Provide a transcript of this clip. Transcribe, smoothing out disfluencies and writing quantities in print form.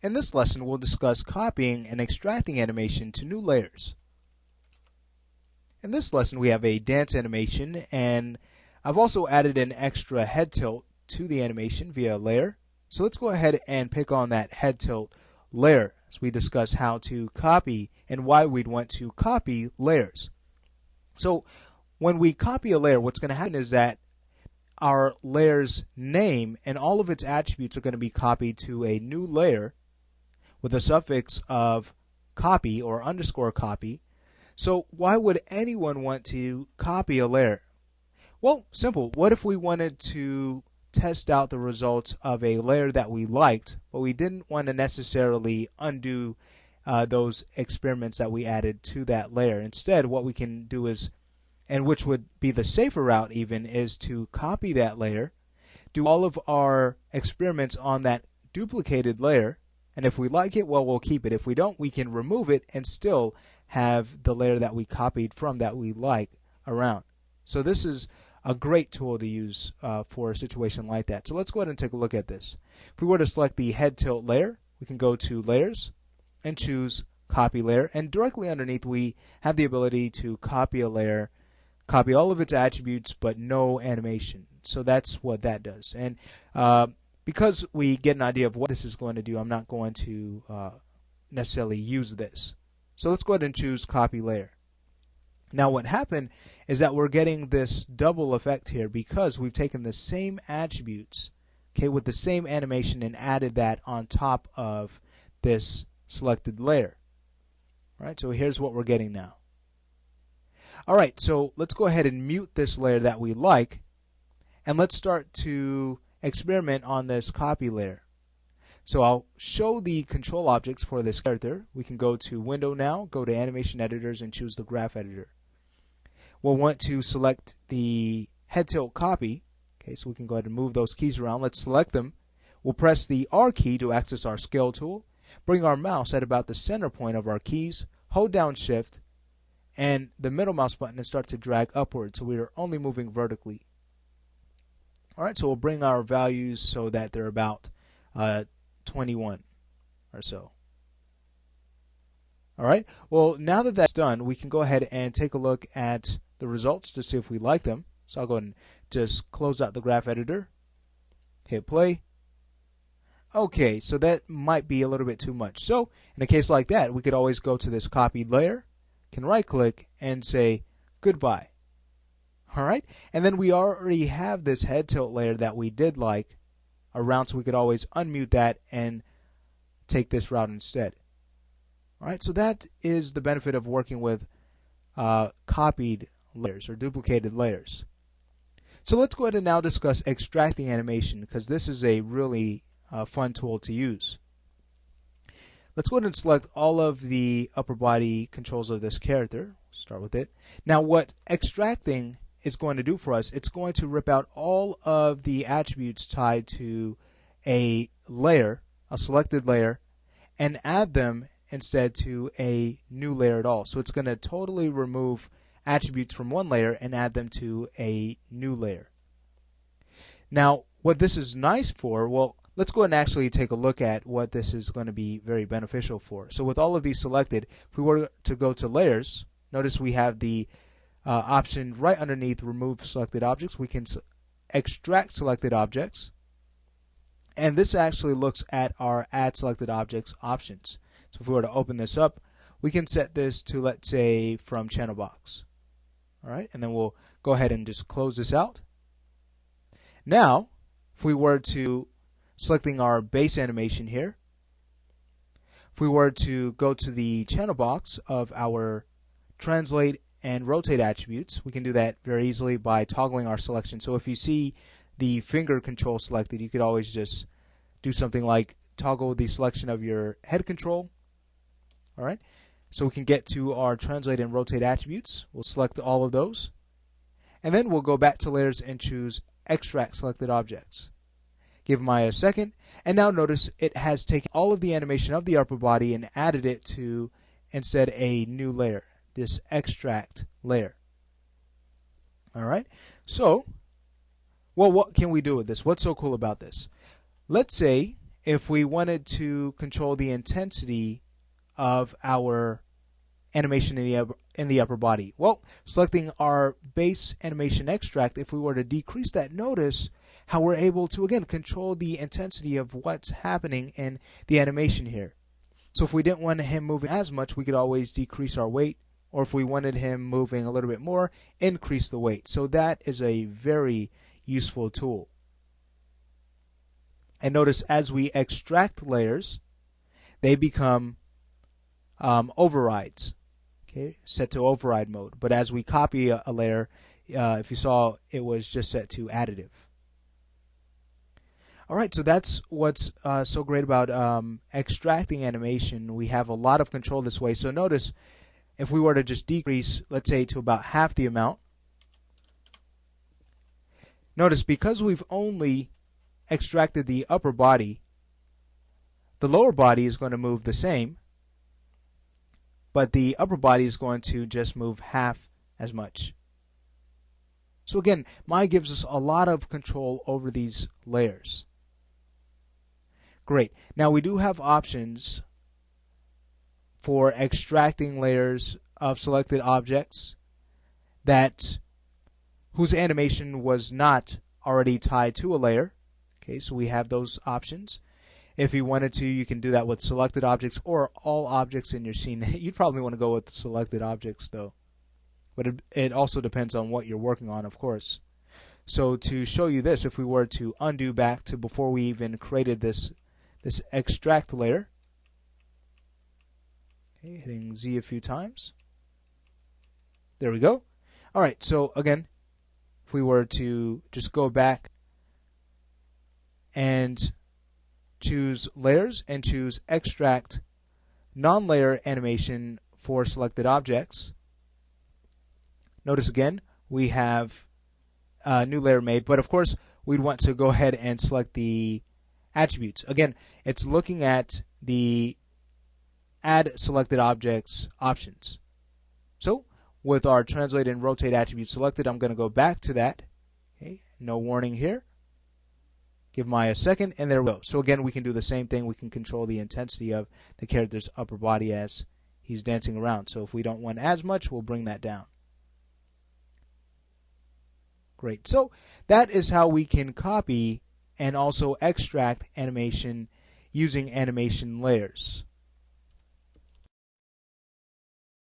In this lesson, we'll discuss copying and extracting animation to new layers. In this lesson, we have a dance animation, and I've also added an extra head tilt to the animation via a layer. So let's go ahead and pick on that head tilt layer as we discuss how to copy and why we'd want to copy layers. So when we copy a layer, what's going to happen is that our layer's name and all of its attributes are going to be copied to a new layer with a suffix of copy or underscore copy. So why would anyone want to copy a layer? Well, simple. What if we wanted to test out the results of a layer that we liked, but we didn't want to necessarily undo those experiments that we added to that layer? Instead, what we can do is, and which would be the safer route even, is to copy that layer, do all of our experiments on that duplicated layer, and if we like it, well, we'll keep it. If we don't, we can remove it and still have the layer that we copied from that we like around. So this is a great tool to use for a situation like that. So let's go ahead and take a look at this. If we were to select the head tilt layer, we can go to Layers and choose Copy Layer, and directly underneath we have the ability to copy a layer, copy all of its attributes but no animation. So that's what that does. And because we get an idea of what this is going to do, I'm not going to necessarily use this. So let's go ahead and choose Copy Layer. Now what happened is that we're getting this double effect here because we've taken the same attributes, okay, with the same animation and added that on top of this selected layer. All right, so here's what we're getting now. All right, so let's go ahead and mute this layer that we like, and let's start to experiment on this copy layer. So I'll show the control objects for this character. We can go to Window now, go to Animation Editors, and choose the Graph Editor. We'll want to select the head tilt copy. Okay, so we can go ahead and move those keys around. Let's select them. We'll press the R key to access our scale tool. Bring our mouse at about the center point of our keys. Hold down Shift and the middle mouse button and start to drag upward so we are only moving vertically. Alright, so we'll bring our values so that they're about 21 or so. Alright, well now that that's done, we can go ahead and take a look at the results to see if we like them. So I'll go ahead and just close out the graph editor, hit play. Okay, so that might be a little bit too much. So in a case like that, we could always go to this copied layer, can right click and say goodbye. Alright, and then we already have this head tilt layer that we did like around, so we could always unmute that and take this route instead. Alright, so that is the benefit of working with copied layers or duplicated layers. So let's go ahead and now discuss extracting animation, because this is a really fun tool to use. Let's go ahead and select all of the upper body controls of this character. Start with it. Now what extracting is going to do for us, it's going to rip out all of the attributes tied to a layer, a selected layer, and add them instead to a new layer at all. So it's going to totally remove attributes from one layer and add them to a new layer. Now what this is nice for, well, let's go ahead and actually take a look at what this is going to be very beneficial for. So with all of these selected, if we were to go to layers, notice we have the option right underneath remove selected objects. We can extract selected objects, and this actually looks at our add selected objects options. So if we were to open this up, we can set this to, let's say, from channel box. Alright, and then we'll go ahead and just close this out. Now if we were to selecting our base animation here, if we were to go to the channel box of our translate and rotate attributes, we can do that very easily by toggling our selection. So if you see the finger control selected, you could always just do something like toggle the selection of your head control. Alright, so we can get to our translate and rotate attributes. We'll select all of those, and then we'll go back to layers and choose extract selected objects. Give Maya a second, and now notice it has taken all of the animation of the upper body and added it to instead a new layer, this extract layer. Alright, so, well, what can we do with this? What's so cool about this? Let's say if we wanted to control the intensity of our animation in the upper body? Well, selecting our base animation extract, if we were to decrease that, notice how we're able to, again, control the intensity of what's happening in the animation here. So if we didn't want him moving as much, we could always decrease our weight, or if we wanted him moving a little bit more, increase the weight. So that is a very useful tool. And notice as we extract layers, they become overrides. Okay, set to override mode. But as we copy a layer, if you saw, it was just set to additive. All right, so that's what's so great about extracting animation. We have a lot of control this way. So notice if we were to just decrease, let's say, to about half the amount, notice because we've only extracted the upper body, the lower body is going to move the same, but the upper body is going to just move half as much. So again, Maya gives us a lot of control over these layers. Great. Now we do have options for extracting layers of selected objects whose animation was not already tied to a layer. Okay, so we have those options. If you wanted to, you can do that with selected objects or all objects in your scene. You'd probably want to go with selected objects though. But it also depends on what you're working on, of course. So to show you this, if we were to undo back to before we even created this extract layer, okay, hitting Z a few times. There we go. All right, so again, if we were to just go back and choose layers and choose extract non-layer animation for selected objects, notice again we have a new layer made, but of course we'd want to go ahead and select the attributes. Again, it's looking at the add selected objects options. So with our translate and rotate attribute selected, I'm going to go back to that. Okay, no warning here. Give Maya a second, and there we go. So again, we can do the same thing. We can control the intensity of the character's upper body as he's dancing around. So if we don't want as much, we'll bring that down. Great. So that is how we can copy and also extract animation using animation layers.